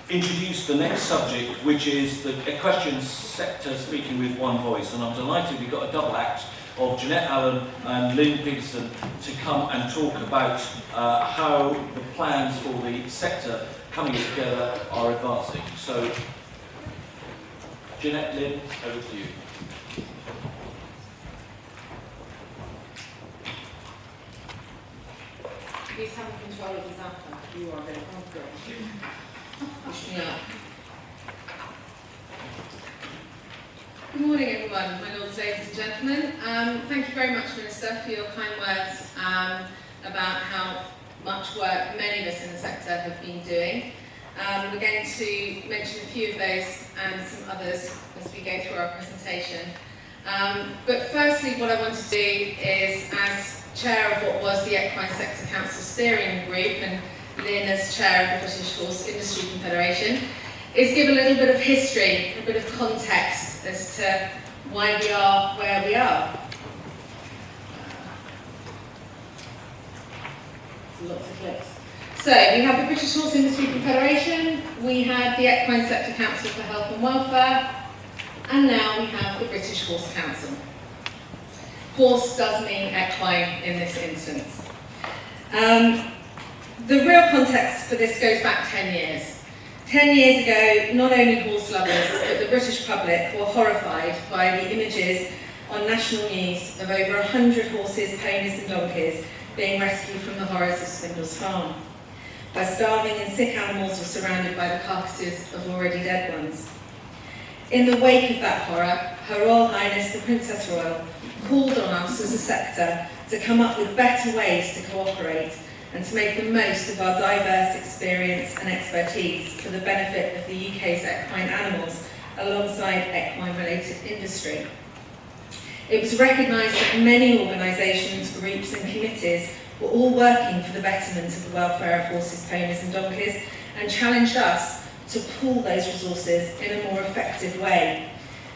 introduce the next subject, which is the equestrian sector speaking with one voice. And I'm delighted we've got a double act of Jeanette Allen and Lynn Petersen to come and talk about how the plans for the sector coming together are advancing. So, Jeanette, Lynn, over to you. Please have control of the zapper. You are very confident. Push me up. Good morning, everyone, my lords, ladies and gentlemen. Thank you very much, Minister, for your kind words about how much work many of us in the sector have been doing. We're going to mention a few of those and some others as we go through our presentation. But firstly, what I want to do is, as Chair of what was the Equine Sector Council Steering Group and Lynn as Chair of the British Horse Industry Confederation, is give a little bit of history, a bit of context as to why we are where we are. Lots of clicks. So we have the British Horse Industry Confederation, we had the Equine Sector Council for Health and Welfare, and now we have the British Horse Council. Horse does mean equine in this instance. The real context for this goes back 10 years. 10 years ago, not only horse lovers, but the British public were horrified by the images on national news of over 100 horses, ponies and donkeys being rescued from the horrors of Spindle's Farm, where starving and sick animals were surrounded by the carcasses of already dead ones. In the wake of that horror, Her Royal Highness the Princess Royal called on us as a sector to come up with better ways to cooperate and to make the most of our diverse experience and expertise for the benefit of the UK's equine animals alongside equine-related industry. It was recognised that many organisations, groups and committees were all working for the betterment of the welfare of horses, ponies and donkeys, and challenged us to pool those resources in a more effective way.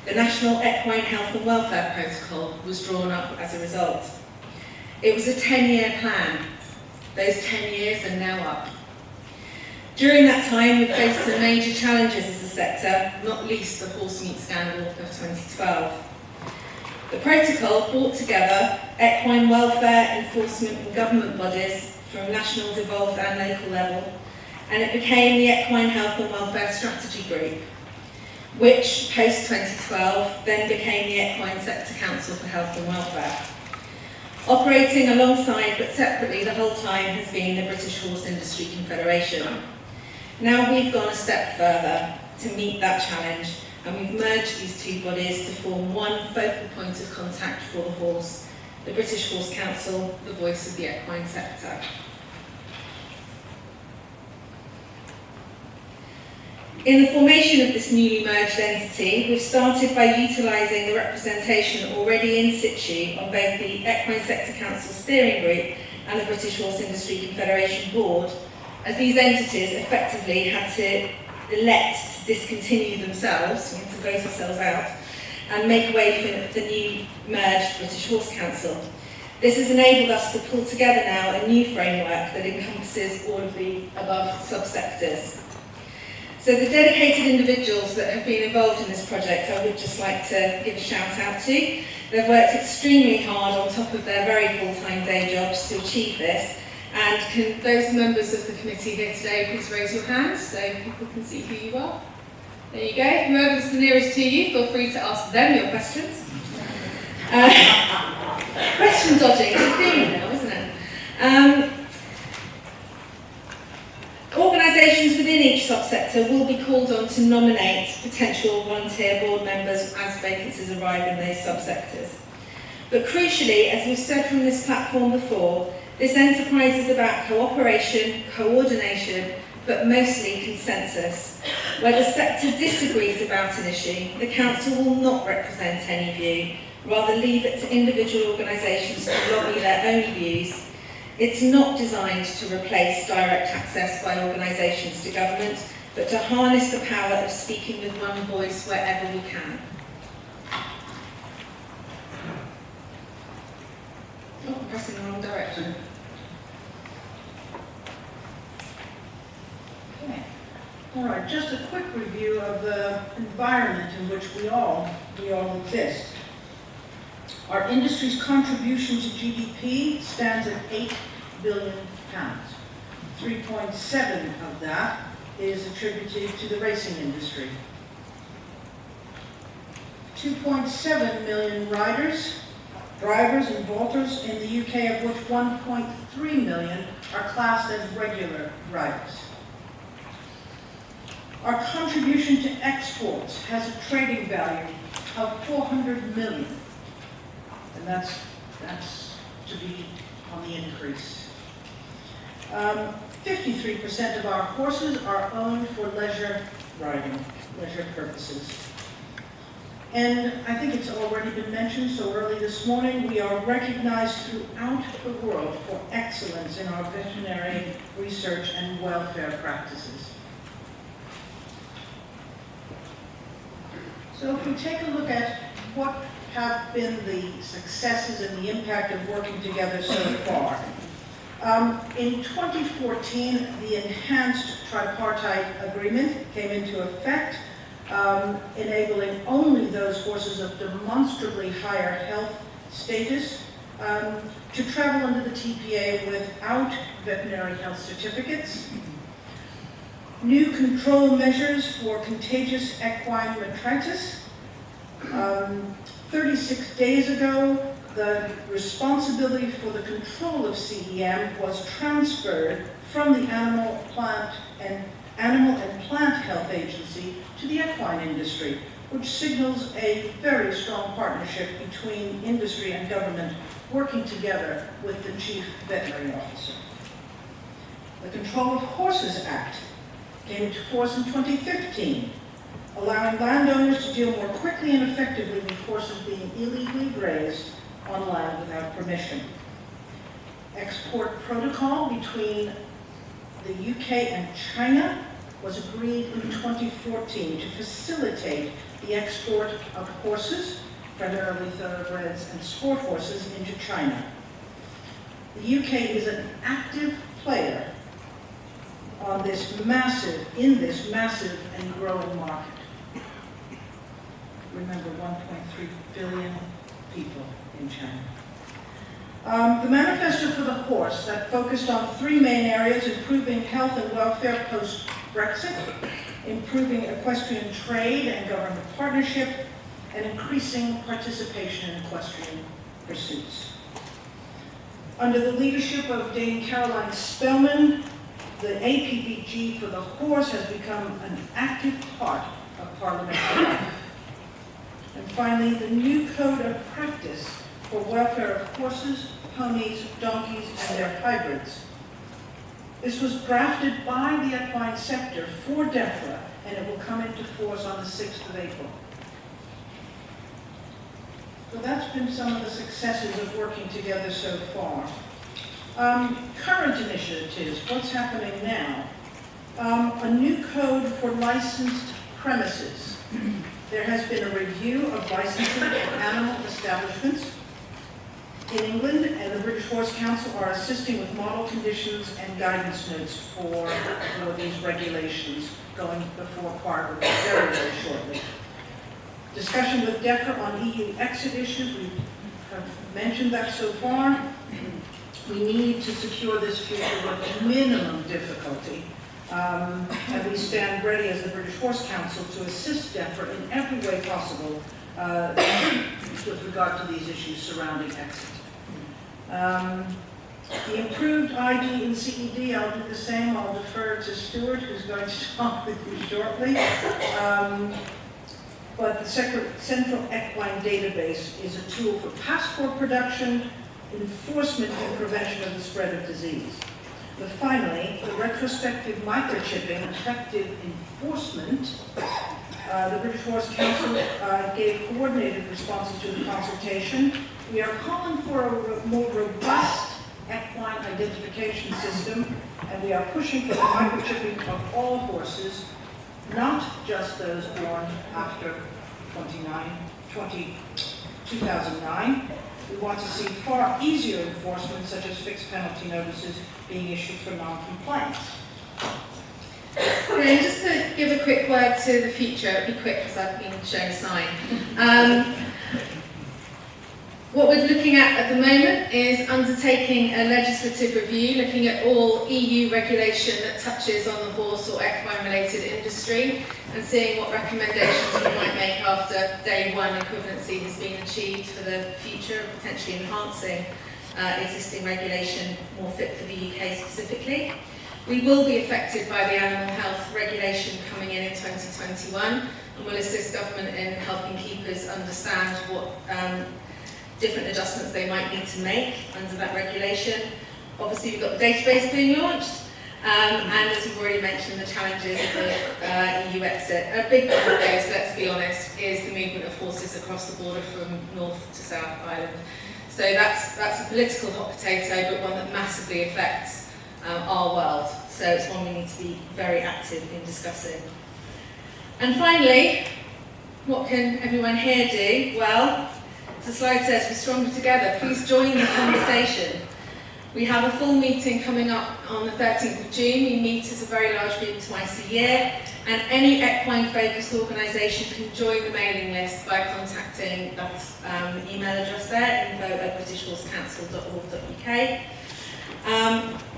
The National Equine Health and Welfare Protocol was drawn up as a result. It was a 10-year plan. Those 10 years are now up. During that time, we've faced some major challenges as a sector, not least the horse meat scandal of 2012. The protocol brought together equine welfare, enforcement and government bodies from national, devolved and local level, and it became the Equine Health and Welfare Strategy Group, which, post-2012, then became the Equine Sector Council for Health and Welfare. Operating alongside but separately the whole time has been the British Horse Industry Confederation. Now we've gone a step further to meet that challenge, and we've merged these two bodies to form one focal point of contact for the horse, the British Horse Council, the voice of the equine sector. In the formation of this newly merged entity, we've started by utilising the representation already in situ on both the Equine Sector Council Steering Group and the British Horse Industry Confederation Board, as these entities effectively had to elect to discontinue themselves, we had to vote ourselves out, and make way for the new merged British Horse Council. This has enabled us to pull together now a new framework that encompasses all of the above subsectors. So the dedicated individuals that have been involved in this project, I would just like to give a shout out to. They've worked extremely hard on top of their very full-time day jobs to achieve this. And can those members of the committee here today please raise your hands so people can see who you are? There you go. Whoever's the nearest to you, feel free to ask them your questions. Question dodging is a theme now, isn't it? Organisations within each subsector will be called on to nominate potential volunteer board members as vacancies arrive in those subsectors. But crucially, as we've said from this platform before, this enterprise is about cooperation, coordination, but mostly consensus. Where the sector disagrees about an issue, the Council will not represent any view, rather leave it to individual organisations to lobby their own views. It's not designed to replace direct access by organisations to government, but to harness the power of speaking with one voice wherever we can. Oh, I'm pressing the wrong direction. Okay. All right, just a quick review of the environment in which we all exist. Our industry's contribution to GDP stands at £8 billion. 3.7 of that is attributed to the racing industry. 2.7 million riders, drivers and vaulters in the UK, of which 1.3 million are classed as regular riders. Our contribution to exports has a trading value of 400 million, and that's to be on the increase. 53% of our horses are owned for leisure riding, leisure purposes. And I think it's already been mentioned so early this morning, we are recognized throughout the world for excellence in our veterinary research and welfare practices. So if we take a look at what have been the successes and the impact of working together so far. In 2014, the enhanced tripartite agreement came into effect, enabling only those horses of demonstrably higher health status to travel under the TPA without veterinary health certificates. New control measures for contagious equine metritis. 36 days ago, the responsibility for the control of CEM was transferred from the Animal and Plant Health Agency to the equine industry, which signals a very strong partnership between industry and government working together with the Chief Veterinary Officer. The Control of Horses Act came into force in 2015, allowing landowners to deal more quickly and effectively with horses being illegally grazed on land without permission. Export protocol between the UK and China was agreed in 2014 to facilitate the export of horses, primarily thoroughbreds and sport horses, into China. The UK is an active player in this massive and growing market. Remember, 1.3 billion people in China. The manifesto for the horse that focused on three main areas: improving health and welfare post-Brexit, improving equestrian trade and government partnership, and increasing participation in equestrian pursuits. Under the leadership of Dame Caroline Spellman, the APBG for the horse has become an active part of parliamentary life. And finally, the new code of practice for welfare of horses, ponies, donkeys, and their hybrids. This was drafted by the equine sector for DEFRA, and it will come into force on the 6th of April. So that's been some of the successes of working together so far. Current initiatives, what's happening now? A new code for licensed premises. There has been a review of licensing for animal establishments in England, and the British Horse Council are assisting with model conditions and guidance notes for these regulations going before Parliament very, very shortly. Discussion with DEFRA on EU exit issues. We have mentioned that so far. We need to secure this future with minimum difficulty. And we stand ready as the British Horse Council to assist DEFRA in every way possible with regard to these issues surrounding exit. The improved ID in CED, I'll do the same. I'll defer to Stuart, who's going to talk with you shortly. But the Central Equine Database is a tool for passport production, enforcement, and prevention of the spread of disease. But finally, the retrospective microchipping effective enforcement. The British Horse Council gave coordinated responses to the consultation. We are calling for a more robust equine identification system, and we are pushing for the microchipping of all horses, not just those born after 2009. We want to see far easier enforcement, such as fixed penalty notices being issued for non-compliance. Okay, and just to give a quick word to the future, it'll be quick because I've been shown a sign. What we're looking at the moment is undertaking a legislative review, looking at all EU regulation that touches on the horse or equine related industry and seeing what recommendations we might make after day one equivalency has been achieved for the future, potentially enhancing existing regulation more fit for the UK specifically. We will be affected by the animal health regulation coming in 2021 and will assist government in helping keepers understand what different adjustments they might need to make under that regulation. Obviously we've got the database being launched and as we've already mentioned the challenges of the EU exit. A big one of those, let's be honest, is the movement of horses across the border from North to South Ireland. So that's a political hot potato but one that massively affects our world. So it's one we need to be very active in discussing. And finally, what can everyone here do? Well, the slide says we're stronger together. Please join the conversation. We have a full meeting coming up on the 13th of June. We meet as a very large group twice a year, and any equine-focused organisation can join the mailing list by contacting that email address there, info@britishhorsecouncil.org.uk.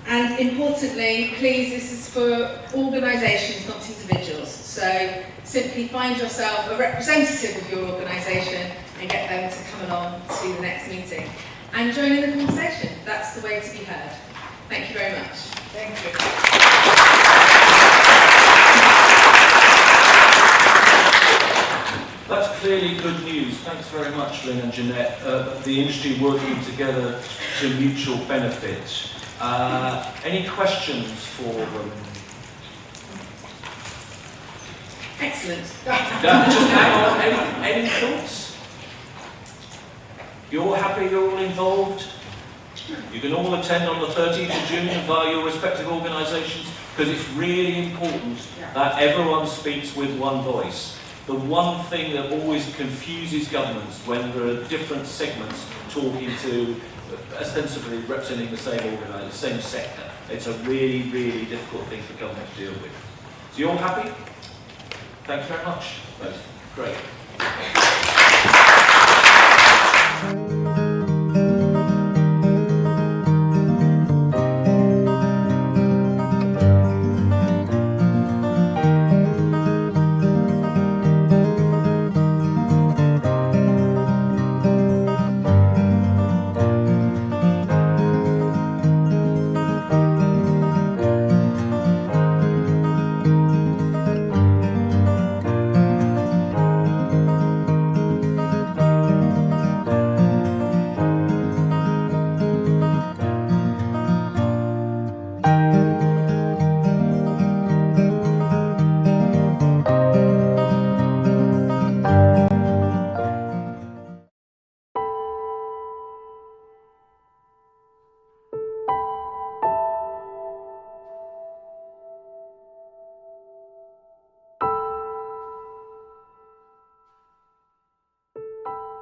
And importantly, please, this is for organisations, not individuals. So simply find yourself a representative of your organisation and get them to come along to the next meeting and join in the conversation. That's the way to be heard. Thank you very much. Thank you. That's clearly good news. Thanks very much, Lynn and Jeanette. The industry working together to mutual benefit. Any questions for them? Excellent. Just hang on. Any thoughts? You're all happy? You're all involved? You can all attend on the 13th of June via your respective organisations because it's really important that everyone speaks with one voice. The one thing that always confuses governments when there are different segments talking to ostensibly representing the same sector. It's a really, really difficult thing for government to deal with. So you're all happy? Thanks very much. Both. Great.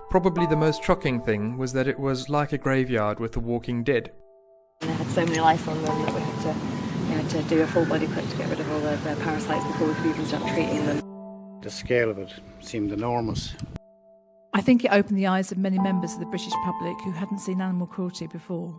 Probably the most shocking thing was that it was like a graveyard with the walking dead. They had so many lice on them that we had to do a full body clip to get rid of all the parasites before we could even start treating them. The scale of it seemed enormous. I think it opened the eyes of many members of the British public who hadn't seen animal cruelty before.